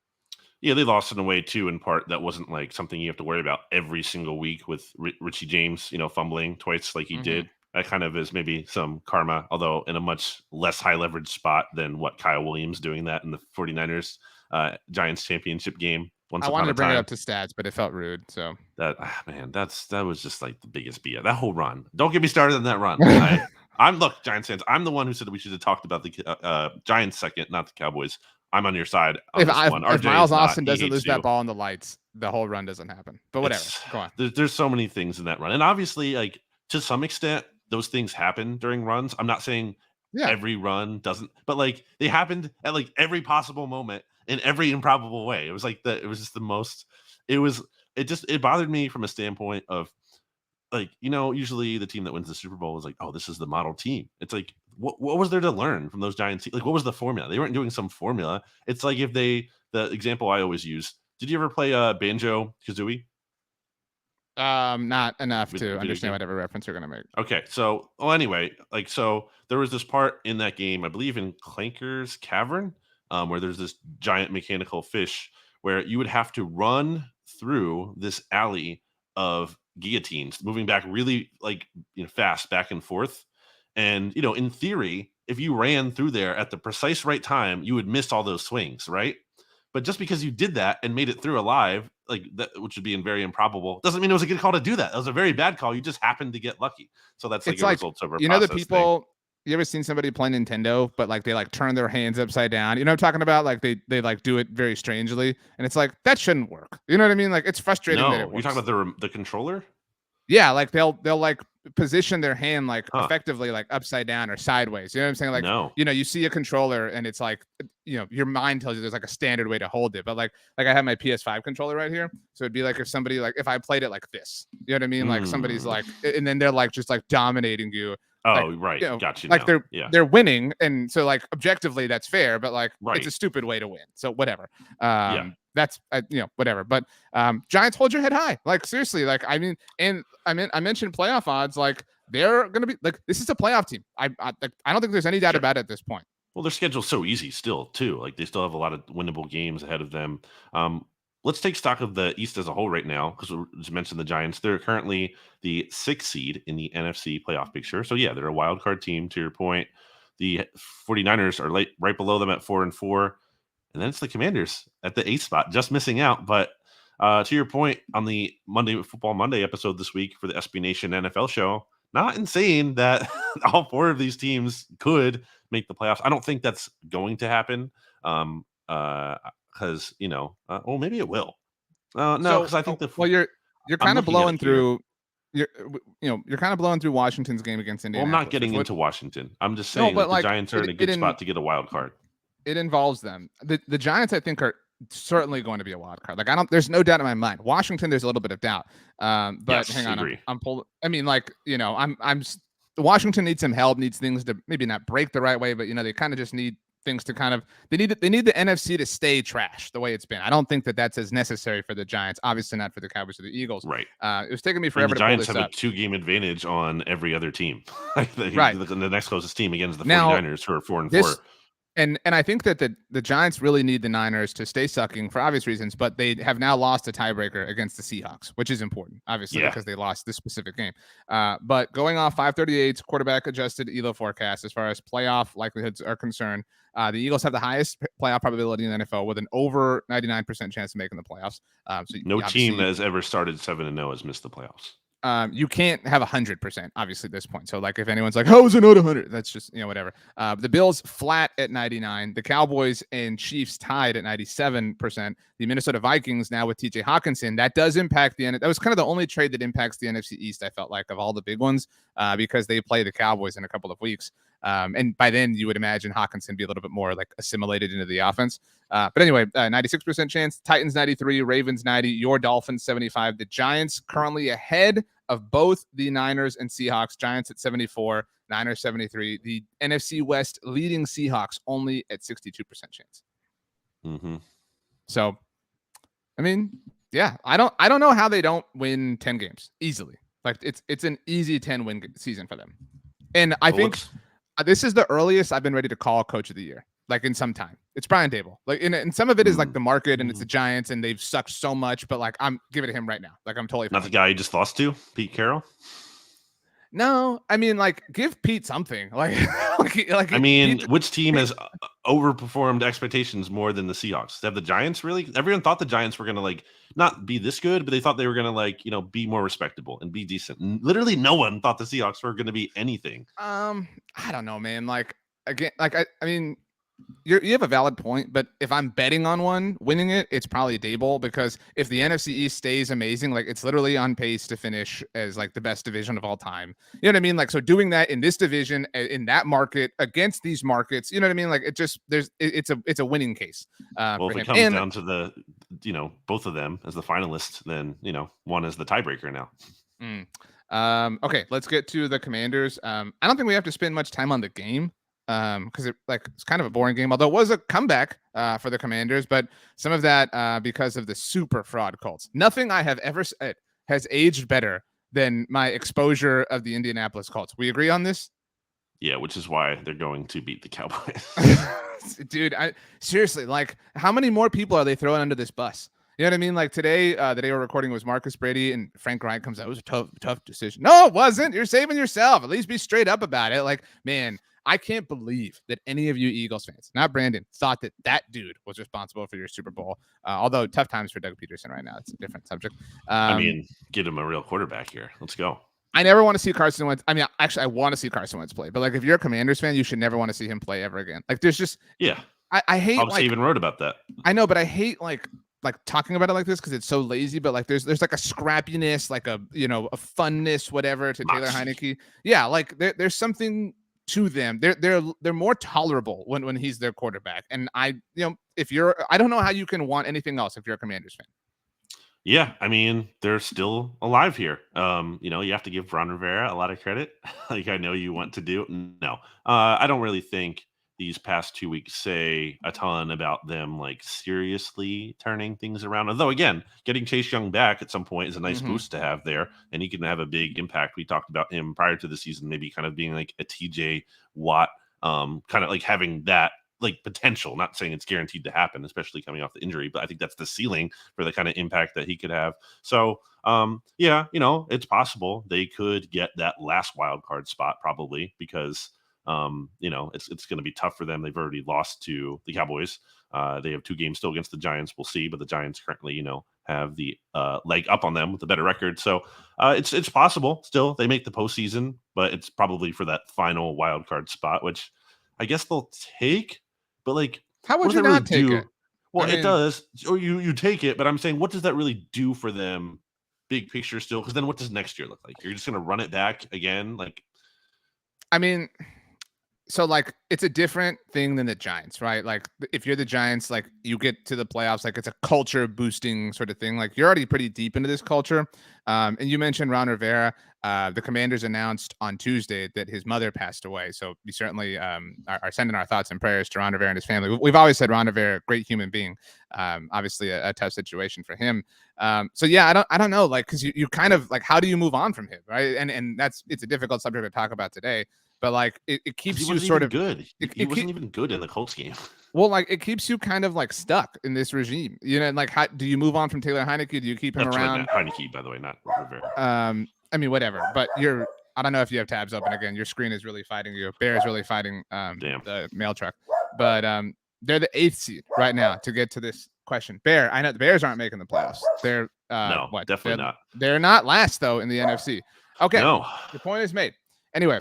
Yeah, they lost in a way too. In part, that wasn't like something you have to worry about every single week with Richie James, fumbling twice like he did. That kind of is maybe some karma, although in a much less high leverage spot than what Kyle Williams doing that in the 49ers Giants championship game. I wanted to bring it up to stats, but it felt rude. So that was just like the biggest BS. That whole run. Don't get me started on that run. Look, Giants fans. I'm the one who said that we should have talked about the Giants second, not the Cowboys. I'm on your side. On if Miles Austin doesn't lose that ball in the lights, the whole run doesn't happen. But whatever. Go on. There's so many things in that run, and obviously, like to some extent, those things happen during runs. I'm not saying every run doesn't, but like they happened at like every possible moment in every improbable way. It was like it was just the most. It bothered me from a standpoint of like usually the team that wins the Super Bowl is like, oh, this is the model team. It's like what was there to learn from those Giants? Like what was the formula? They weren't doing some formula. It's like if the example I always use. Did you ever play Banjo Kazooie? Not enough to understand whatever reference you're gonna make. Okay, so anyway, so there was this part in that game, I believe in Clanker's Cavern, where there's this giant mechanical fish where you would have to run through this alley of guillotines, moving back really fast back and forth. And in theory, if you ran through there at the precise right time, you would miss all those swings, right? But just because you did that and made it through alive, like that, which would be very improbable, doesn't mean it was a good call to do that. That was a very bad call. You just happened to get lucky. So that's like a results over process the people. thing. ever seen somebody play Nintendo, but like they like turn their hands upside down? You know what I'm talking about? Like they like do it very strangely, and it's like that shouldn't work. You know what I mean? Like it's frustrating that it No, you're works. talking about the controller? Yeah, like they'll like position their hand like Huh. effectively like upside down or sideways. You know what I'm saying? Like, No. you know, you see a controller and it's like, you know, your mind tells you there's like a standard way to hold it. But like I have my PS5 controller right here. So it'd be like if somebody like if I played it like this, you know what I mean? Like somebody's like and then they're like just like dominating you. Like, Oh, right. you know, Got you like now. Yeah. they're winning. And so like objectively that's fair, but like it's Right. a stupid way to win. So whatever. Yeah. That's you know, whatever. But Giants, hold your head high. Like seriously, like I mean, and I mentioned playoff odds. Like they're gonna be like this is a playoff team. I don't think there's any doubt about it at this point. Well, their schedule's so easy still, too. Like they still have a lot of winnable games ahead of them. Let's take stock of the East as a whole right now, because we just mentioned the Giants. They're currently the 6th seed in the NFC playoff picture. So yeah, they're a wild card team. To your point, the 49ers are right below them at 4-4. And then it's the Commanders at the 8th spot, just missing out. But to your point on the Football Monday episode this week for the SB Nation NFL show, not insane that all 4 of these teams could make the playoffs. I don't think that's going to happen. Because well, maybe it will. No, because I think you're kind of blowing through. You're kind of blowing through Washington's game against Indianapolis. Well, I'm not getting into Washington. I'm just saying that the Giants are in a good spot to get a wild card. It involves them. The Giants, I think, are certainly going to be a wild card. Like there's no doubt in my mind. Washington, there's a little bit of doubt. But yes, hang on, agree. I'm pulling. I mean, like Washington needs some help. Needs things to maybe not break the right way, but they kind of just need things to kind of they need the NFC to stay trash the way it's been. I don't think that that's as necessary for the Giants. Obviously, not for the Cowboys or the Eagles. Right. It was taking me forever to pull this up. The Giants have a 2-game advantage on every other team. Right. The next closest team against the 49ers, who are 4-4. And I think that the Giants really need the Niners to stay sucking for obvious reasons, but they have now lost a tiebreaker against the Seahawks, which is important, obviously, because they lost this specific game. But going off 538's quarterback adjusted ELO forecast as far as playoff likelihoods are concerned, the Eagles have the highest playoff probability in the NFL with an over 99% chance of making the playoffs. So no team that has ever started 7-0 has missed the playoffs. You can't have 100%, obviously, at this point. So, like, if anyone's like, how is it not 100? That's just, whatever. The Bills flat at 99. The Cowboys and Chiefs tied at 97%. The Minnesota Vikings now with TJ Hawkinson. That does impact that was kind of the only trade that impacts the NFC East, I felt like, of all the big ones, because they play the Cowboys in a couple of weeks. And by then, you would imagine Hawkinson be a little bit more like assimilated into the offense. But anyway, 96% chance. Titans 93, Ravens 90, your Dolphins 75. The Giants currently ahead of both the Niners and Seahawks. Giants at 74, Niners 73. The NFC West leading Seahawks only at 62% chance. Mm-hmm. So, I mean, yeah, I don't know how they don't win 10 games easily. Like it's an easy 10-win season for them. And I think this is the earliest I've been ready to call Coach of the Year, like in some time. It's Brian Daboll. Like, and some of it is like the market and it's the Giants and they've sucked so much, but like I'm giving it to him right now. Like I'm totally not the guy you just lost to, Pete Carroll. No, I mean, like, give Pete something. Like I mean, which team has overperformed expectations more than the Seahawks? They have the Giants, really? Everyone thought the Giants were going to, like, not be this good, but they thought they were going to, like, be more respectable and be decent. And literally no one thought the Seahawks were going to be anything. I don't know, man. Like, again, like, I mean, you have a valid point, but if I'm betting on one winning it, it's probably Daboll, because if the NFC East stays amazing, like it's literally on pace to finish as like the best division of all time. You know what I mean? Like, so doing that in this division, in that market, against these markets, you know what I mean? Like it's a winning case. Well, if it comes down to the, both of them as the finalists, then, one is the tiebreaker now. Okay, let's get to the Commanders. I don't think we have to spend much time on the game. Because it's kind of a boring game, although it was a comeback for the Commanders, but some of that because of the super fraud Colts. Nothing I have ever said has aged better than my exposure of the Indianapolis Colts. We agree on this? Yeah, which is why they're going to beat the Cowboys. Dude, seriously, like, how many more people are they throwing under this bus? You know what I mean? Like today, the day we're recording was Marcus Brady and Frank Reich comes out. It was a tough decision. No, it wasn't. You're saving yourself. At least be straight up about it. Like, man, I can't believe that any of you Eagles fans, not Brandon, thought that dude was responsible for your Super Bowl. Although tough times for Doug Peterson right now. It's a different subject. I mean, get him a real quarterback here. Let's go. I never want to see Carson Wentz. I mean, actually, I want to see Carson Wentz play, but like, if you're a Commanders fan, you should never want to see him play ever again. Like, there's just, Yeah, I hate obviously like, even wrote about that. I know, but I hate like talking about it like this because it's so lazy. But like, there's like a scrappiness, like a a funness, whatever to Taylor Heineke. Yeah, like there's something to them. They're more tolerable when he's their quarterback. And I don't know how you can want anything else if you're a Commanders fan. Yeah, I mean, they're still alive here. You have to give Ron Rivera a lot of credit. Like I know you want to do. No, I don't really think these past 2 weeks say a ton about them like seriously turning things around. Although again, getting Chase Young back at some point is a nice boost to have there, and he can have a big impact. We talked about him prior to the season, maybe kind of being like a TJ Watt, kind of like having that like potential, not saying it's guaranteed to happen, especially coming off the injury, but I think that's the ceiling for the kind of impact that he could have. So yeah, it's possible they could get that last wild card spot probably because it's going to be tough for them. They've already lost to the Cowboys. They have 2 games still against the Giants. We'll see, but the Giants currently, have the leg up on them with a better record. So it's possible still they make the postseason, but it's probably for that final wild card spot, which I guess they'll take. But like, how would what you does that not really take do? it? Well, it does. Or you take it, but I'm saying, what does that really do for them, big picture still? Because then, what does next year look like? You're just going to run it back again, like. I mean, so like it's a different thing than the Giants, right? Like if you're the Giants, like you get to the playoffs, like it's a culture boosting sort of thing. Like you're already pretty deep into this culture. And you mentioned Ron Rivera. The Commanders announced on Tuesday that his mother passed away. So we certainly are sending our thoughts and prayers to Ron Rivera and his family. We've always said Ron Rivera, great human being. Obviously a tough situation for him. So yeah, I don't know, like, because you kind of like, how do you move on from him, right? And it's a difficult subject to talk about today. But like it keeps you sort of good. He wasn't even good in the Colts game. Well, like it keeps you kind of like stuck in this regime, like how do you move on from Taylor Heineke? Do you keep him around? Heineke, by the way, not Rivera. I mean, whatever. But I don't know if you have tabs open again. Your screen is really fighting you. Bear is really fighting the mail truck. But they're the 8th seed right now to get to this question. Bear, I know the Bears aren't making the playoffs. They're no, what? Definitely not. They're not last though in the NFC. Okay, no, the point is made. Anyway.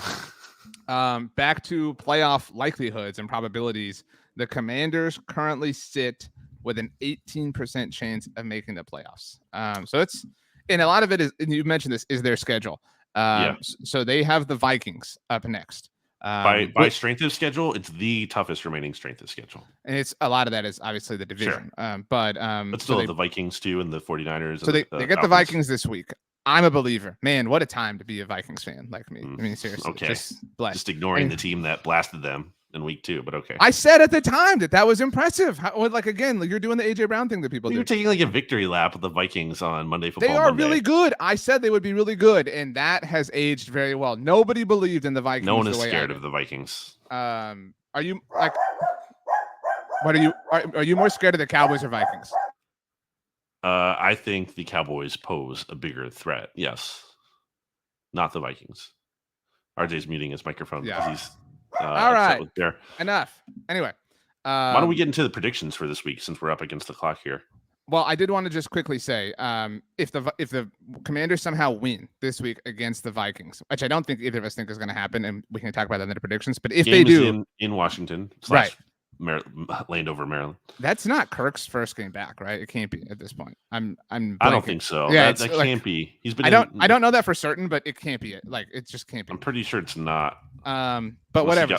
Back to playoff likelihoods and probabilities. The Commanders currently sit with an 18% chance of making the playoffs. So it's, and a lot of it is, and you mentioned this, is their schedule. So they have the Vikings up next. By strength of schedule, it's the toughest remaining strength of schedule. And it's a lot of that is obviously the division. Sure. But still the Vikings too and the 49ers. So they get Falcons. the Vikings this week. I'm a believer. Man, what a time to be a Vikings fan like me. I mean, seriously. Okay. Just ignoring the team that blasted them in week 2, but okay. I said at the time that was impressive. again, you're doing the AJ Brown thing that people do. You're taking like a victory lap with the Vikings on Monday Football They are Monday. really good. I said they would be really good, and that has aged very well. Nobody believed in the Vikings. No one is scared of the Vikings. Are you like? What are you more scared of the Cowboys or Vikings? I think the Cowboys pose a bigger threat. Yes, not the Vikings. RJ's muting his microphone because he's all right. With Bear. Enough. Anyway, why don't we get into the predictions for this week since we're up against the clock here? Well, I did want to just quickly say, if the Commanders somehow win this week against the Vikings, which I don't think either of us think is going to happen, and we can talk about that in the predictions. But if they do, in Washington, right. Landover, Maryland. That's not Kirk's first game back, right? It can't be at this point. I don't think so. Yeah, that can't be. He's been. I don't know that for certain, but it can't be. Like it just can't be. I'm pretty sure it's not. But whatever.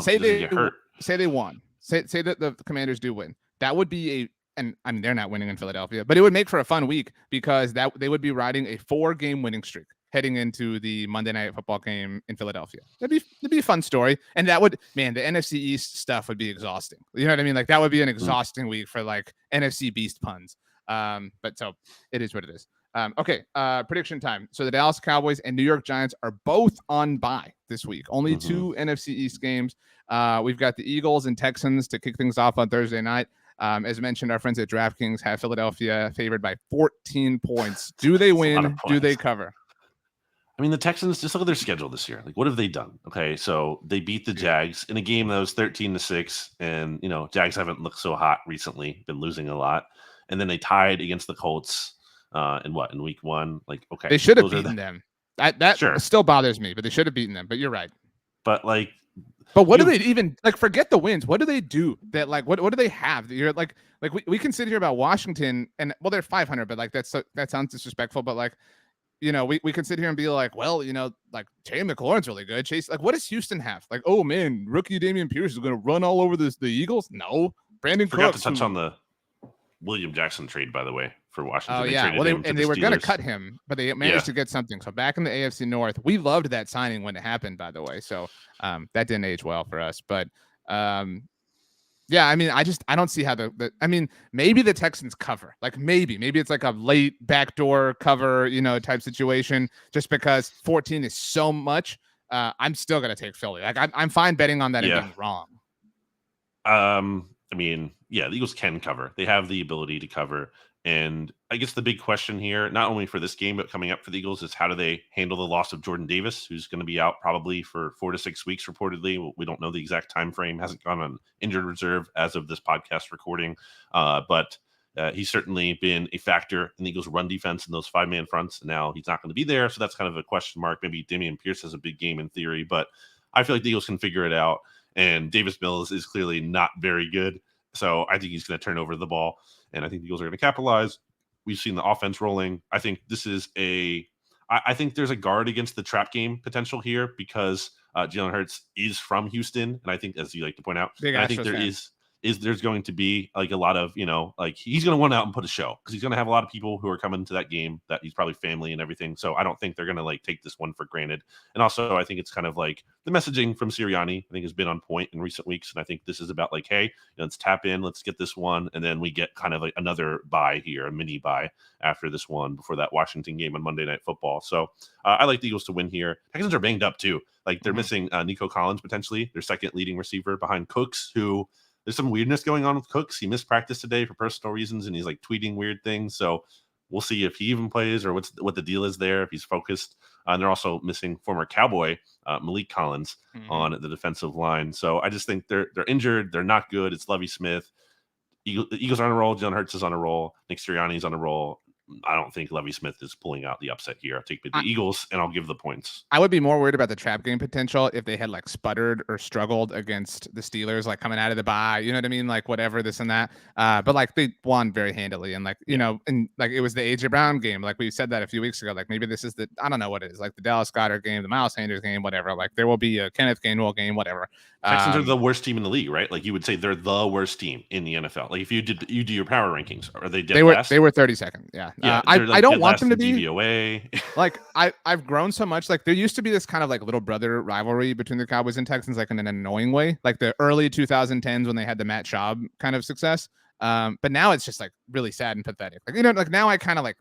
Say they won. Say that the Commanders do win. That would be and I mean they're not winning in Philadelphia, but it would make for a fun week because they would be riding a 4-game winning streak heading into the Monday Night Football game in Philadelphia. That'd be a fun story. And that would, man, the NFC East stuff would be exhausting. You know what I mean? Like that would be an exhausting week for like NFC Beast puns. But so it is what it is. Okay. Prediction time. So the Dallas Cowboys and New York Giants are both on bye this week. Only 2 NFC East games. We've got the Eagles and Texans to kick things off on Thursday night. As mentioned, our friends at DraftKings have Philadelphia favored by 14 points. Do they win? Do they cover? I mean, the Texans, just look at their schedule this year. Like, what have they done? Okay, so they beat the Jags in a game that was 13-6, and Jags haven't looked so hot recently, been losing a lot. And then they tied against the Colts in week 1. Like, okay, they should have beaten them. That Sure. still bothers me, but they should have beaten them. But you're right. But like, but what do they even like? Forget the wins. What do they do? That like, what do they have? You're like we can sit here about Washington and well, they're 500, but like that sounds disrespectful. But like, we can sit here and be like, well, like Terry McLaurin's really good. Chase, like, what does Houston have? Like, oh man, rookie Damian Pierce is going to run all over the Eagles. No, Brandon forgot Cooks, to touch on the William Jackson trade, by the way, for Washington. Oh yeah, well they were going to cut him, but they managed to get something. So back in the AFC North, we loved that signing when it happened, by the way. So that didn't age well for us, but yeah, I mean, I don't see how I mean, maybe the Texans cover, like maybe it's like a late backdoor cover, type situation, just because 14 is so much. I'm still going to take Philly. Like I'm fine betting on that and being wrong. I mean, yeah, the Eagles can cover. They have the ability to cover. And I guess the big question here, not only for this game, but coming up for the Eagles, is how do they handle the loss of Jordan Davis, who's going to be out probably for 4 to 6 weeks, reportedly. We don't know the exact time frame, hasn't gone on injured reserve as of this podcast recording. But he's certainly been a factor in the Eagles' run defense in those 5-man fronts. Now he's not going to be there, so that's kind of a question mark. Maybe Damian Pierce has a big game in theory, but I feel like the Eagles can figure it out. And Davis Mills is clearly not very good. So I think he's going to turn over the ball, and I think the Eagles are going to capitalize. We've seen the offense rolling. I think this is I think there's a guard against the trap game potential here because Jalen Hurts is from Houston, and I think, as you like to point out, I think there's going to be like a lot of, like he's going to want out and put a show because he's going to have a lot of people who are coming to that game that he's probably family and everything. So I don't think they're going to like take this one for granted. And also I think it's kind of like the messaging from Sirianni, I think, has been on point in recent weeks. And I think this is about like, hey, let's tap in, let's get this one. And then we get kind of like another bye here, a mini bye after this one before that Washington game on Monday Night Football. So I like the Eagles to win here. Texans are banged up too. Like they're missing Nico Collins, potentially their second leading receiver behind Cooks, who there's some weirdness going on with Cooks. He missed practice today for personal reasons, and he's like tweeting weird things. So we'll see if he even plays or what the deal is there, if he's focused. And they're also missing former Cowboy Malik Collins on the defensive line. So I just think they're injured. They're not good. It's Lovie Smith. The Eagles are on a roll. Jalen Hurts is on a roll. Nick Sirianni's on a roll. I don't think Lovie Smith is pulling out the upset here. I'll take the Eagles, and I'll give the points. I would be more worried about the trap game potential if they had like sputtered or struggled against the Steelers, like coming out of the bye. You know what I mean? Like whatever, this and that. But like they won very handily, and like and like it was the AJ Brown game. Like we said that a few weeks ago. Like maybe this is I don't know what it is. Like the Dallas Goedert game, the Miles Sanders game, whatever. Like there will be a Kenneth Gainwell game, whatever. Texans are the worst team in the league, right? Like you would say they're the worst team in the NFL. Like if you do your power rankings, are they dead last? They were 32nd. Yeah. I don't want them to be DVOA. Like I've grown so much. Like there used to be this kind of like little brother rivalry between the Cowboys and Texans, like in an annoying way, like the early 2010s when they had the Matt Schaub kind of success. But now it's just like really sad and pathetic. Like like now I kind of like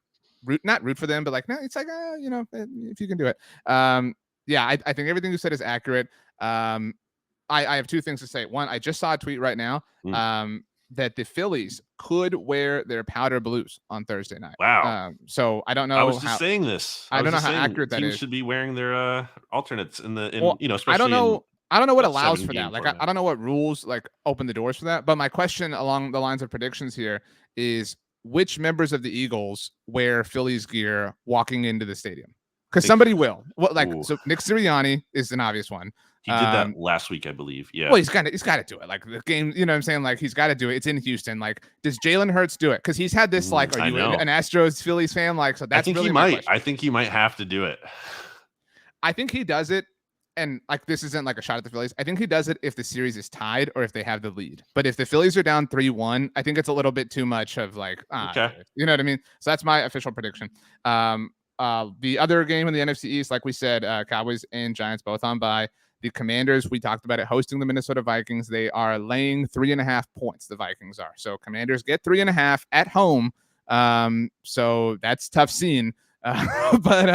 not root for them, but like no, it's like if you can do it. Yeah, I think everything you said is accurate. I have two things to say. One, I just saw a tweet right now that the Phillies could wear their powder blues on Thursday night. Wow. So I don't know. I was just saying this. I don't know how accurate that is. Teams should be wearing their alternates especially I don't know what allows for that. Like I don't know what rules like open the doors for that. But my question along the lines of predictions here is which members of the Eagles wear Phillies gear walking into the stadium? Because somebody will. So Nick Sirianni is an obvious one. He did that last week, I believe. Yeah. Well, he's got to do it. Like the game, you know what I'm saying? Like he's got to do it. It's in Houston. Like, does Jalen Hurts do it? Because he's had this, like, are you an Astros Phillies fan? Like, so that's really my question. I think he might have to do it. I think he does it. And like, this isn't like a shot at the Phillies. I think he does it if the series is tied or if they have the lead. But if the Phillies are down 3-1, I think it's a little bit too much of like, okay. You know what I mean? So that's my official prediction. The other game in the NFC East, like we said, Cowboys and Giants both on bye. The Commanders, we talked about it, hosting the Minnesota Vikings. They are laying 3.5 points. The Vikings are. So Commanders get 3.5 at home. So that's tough scene. But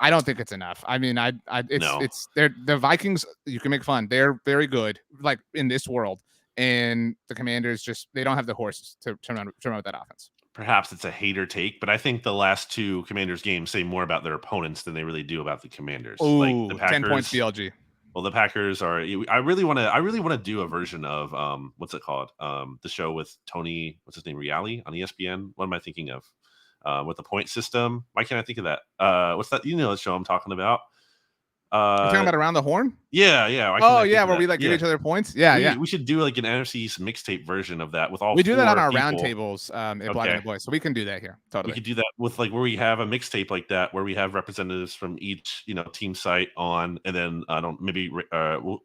I don't think it's enough. I mean, the Vikings. You can make fun. They're very good, like in this world. And the Commanders they don't have the horses to run with that offense. Perhaps it's a hater take, but I think the last two Commanders games say more about their opponents than they really do about the Commanders. Ooh, like the Packers, 10 points BLG. Well, the Packers are. I really want to do a version of what's it called? The show with Tony, what's his name, Reali on ESPN. What am I thinking of? with the point system. Why can't I think of that? What's that? You know the show I'm talking about. You're talking about Around the Horn? Yeah. Why can't I think of where that? we like give each other points. Yeah. We should do like an NFC East mixtape version of that with all We do that on our people. roundtables at Blogging the Boys, so we can do that here. Totally. We could do that with like where we have a mixtape like that, where we have representatives from each team site on, and then maybe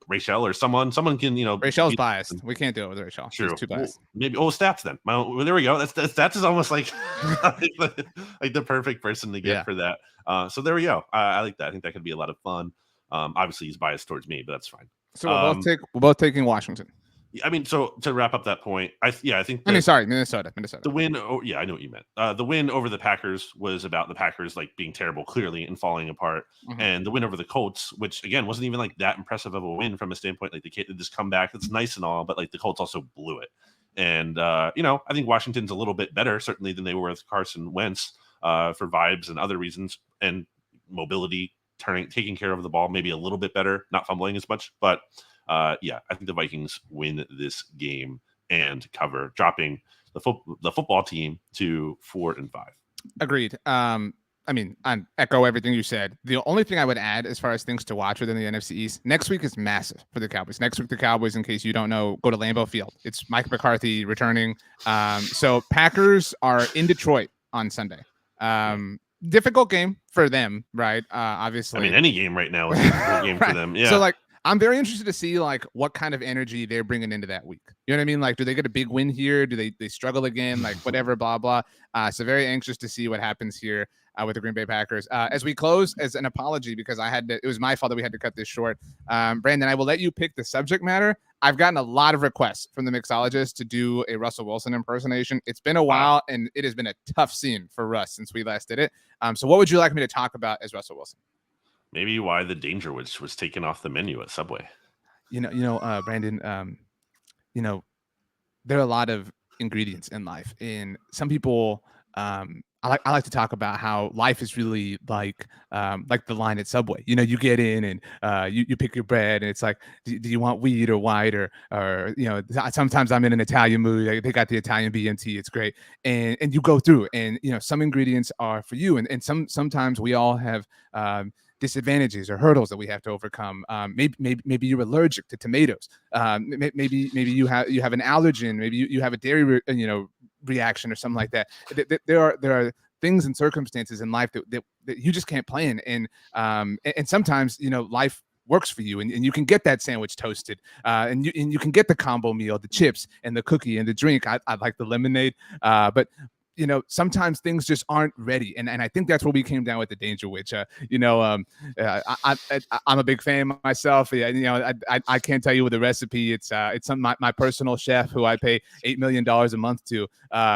Rachel or someone can Rachel's biased. We can't do it with Rachel. True. She's too biased. Maybe stats then. Well, there we go. That's is almost like like the perfect person to get for that. So there we go. I like that. I think that could be a lot of fun. Obviously he's biased towards me, but that's fine. So we're both taking Washington. I mean, so to wrap up that point, I think. Minnesota. The win. I know what you meant. The win over the Packers was about the Packers like being terrible, clearly, and falling apart. Mm-hmm. And the win over the Colts, which again wasn't even like that impressive of a win from a standpoint, like they did this comeback. That's nice and all, but like the Colts also blew it. And I think Washington's a little bit better, certainly, than they were with Carson Wentz for vibes and other reasons, and mobility, taking care of the ball, maybe a little bit better, not fumbling as much, but. I think the Vikings win this game and cover, dropping the football team to 4-5. Agreed. I echo everything you said. The only thing I would add as far as things to watch within the NFC East, next week is massive for the Cowboys. Next week, the Cowboys, in case you don't know, go to Lambeau Field. It's Mike McCarthy returning. So Packers are in Detroit on Sunday. Difficult game for them, right? Obviously. I mean, any game right now is a difficult game for them. Yeah. So, I'm very interested to see what kind of energy they're bringing into that week. You know what I mean? Do they get a big win here? Do they struggle again? Whatever, blah, blah. So very anxious to see what happens here with the Green Bay Packers. As we close, as an apology, because it was my fault that we had to cut this short. Brandon, I will let you pick the subject matter. I've gotten a lot of requests from the mixologists to do a Russell Wilson impersonation. It's been a while, and it has been a tough scene for Russ since we last did it. So what would you like me to talk about as Russell Wilson? Maybe why the Danger Witch was taken off the menu at Subway. Brandon, there are a lot of ingredients in life, and some people, I like to talk about how life is really like the line at Subway. You get in and you pick your bread, and it's like, do you want wheat or white or sometimes I'm in an Italian mood. They got the Italian BMT. It's great. And you go through, and some ingredients are for you, and sometimes we all have disadvantages or hurdles that we have to overcome. Maybe you're allergic to tomatoes. Maybe you have an allergen. Maybe you have a dairy reaction or something like that. There are things and circumstances in life that you just can't plan. And sometimes life works for you, and you can get that sandwich toasted, and you can get the combo meal, the chips and the cookie and the drink. I like the lemonade, but sometimes things just aren't ready. And I think that's where we came down with the Danger Witch. I'm a big fan myself. I can't tell you the recipe. It's my personal chef who I pay $8 million a month to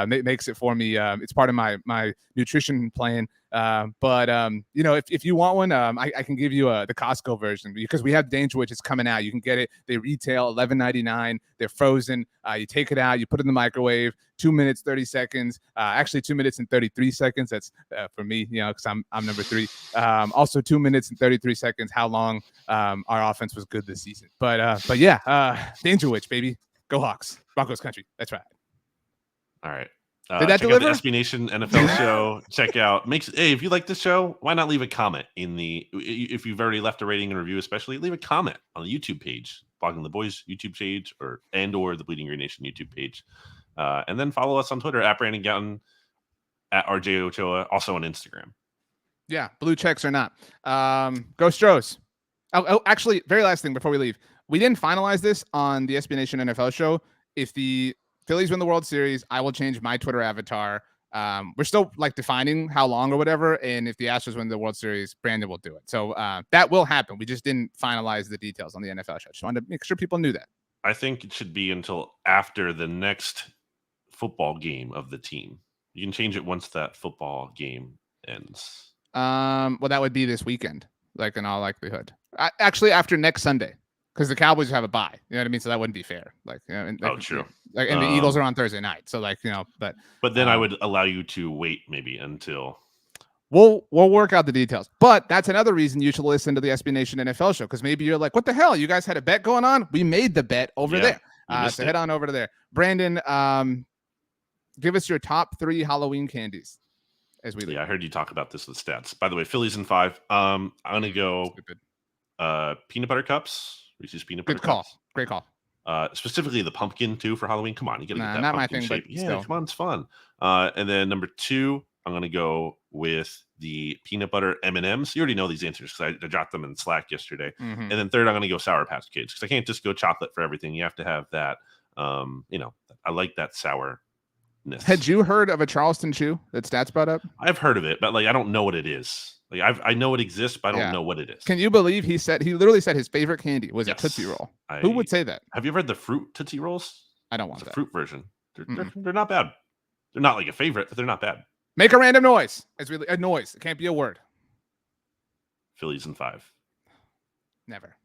makes it for me. It's part of my nutrition plan. If you want one, I can give you the Costco version, because we have Danger Witch. It's coming out. You can get it. They retail $11.99. They're frozen. You take it out, you put it in the microwave, 2 minutes, 30 seconds, actually 2 minutes and 33 seconds. That's for me, because I'm number 3. Also 2 minutes and 33 seconds, how long our offense was good this season. But Danger Witch, baby. Go Hawks. Broncos country. That's right. All right. Did that check deliver? out the SB Nation NFL show. Check out. Hey, if you like this show, why not leave a comment if you've already left a rating and review, especially leave a comment on the YouTube page, Blogging the Boys YouTube page, or the Bleeding Green Nation YouTube page, and then follow us on Twitter at Brandon Gowton, at RJ Ochoa, also on Instagram. Yeah, blue checks or not. Go Stros. Oh, actually, very last thing before we leave, we didn't finalize this on the SB Nation NFL show. If the Phillies win the World Series, I will change my Twitter avatar. We're still defining how long or whatever. And if the Astros win the World Series, Brandon will do it. So that will happen. We just didn't finalize the details on the NFL show. Just wanted to make sure people knew that. I think it should be until after the next football game of the team. You can change it once that football game ends. Well, that would be this weekend, in all likelihood. Actually, after next Sunday. Because the Cowboys have a bye, you know what I mean. So that wouldn't be fair. True. And the Eagles are on Thursday night, so But then I would allow you to wait maybe until. We'll work out the details. But that's another reason you should listen to the SB Nation NFL show, because maybe you're like, what the hell? You guys had a bet going on? We made the bet over there. So head on over to there. Brandon, give us your top 3 Halloween candies as we leave. Yeah, I heard you talk about this with stats. By the way, Phillies in 5. I'm gonna go Stupid. peanut butter cups. Reese's peanut butter Good call. cups. Great call. Specifically the pumpkin too for Halloween. Come on, you gotta get Nah, that not my pumpkin thing, but shape. Yeah, still. come on, it's fun. And then number 2, I'm gonna go with the peanut butter M&Ms. You already know these answers because I dropped them in Slack yesterday. Mhm. And then third, I'm gonna go Sour Patch Kids because I can't just go chocolate for everything. You have to have that. I like that sourness. Had you heard of a Charleston Chew that Stats brought up? I've heard of it, but like I don't know what it is. Like I know it exists, but I don't know what it is. Can you believe he literally said his favorite candy was a Tootsie Roll? Who would say that? Have you ever had the fruit Tootsie Rolls? I don't want It's that. a fruit version. They're not bad. They're not like a favorite, but they're not bad. Make a random noise. A noise. It can't be a word. Phillies in 5. Never.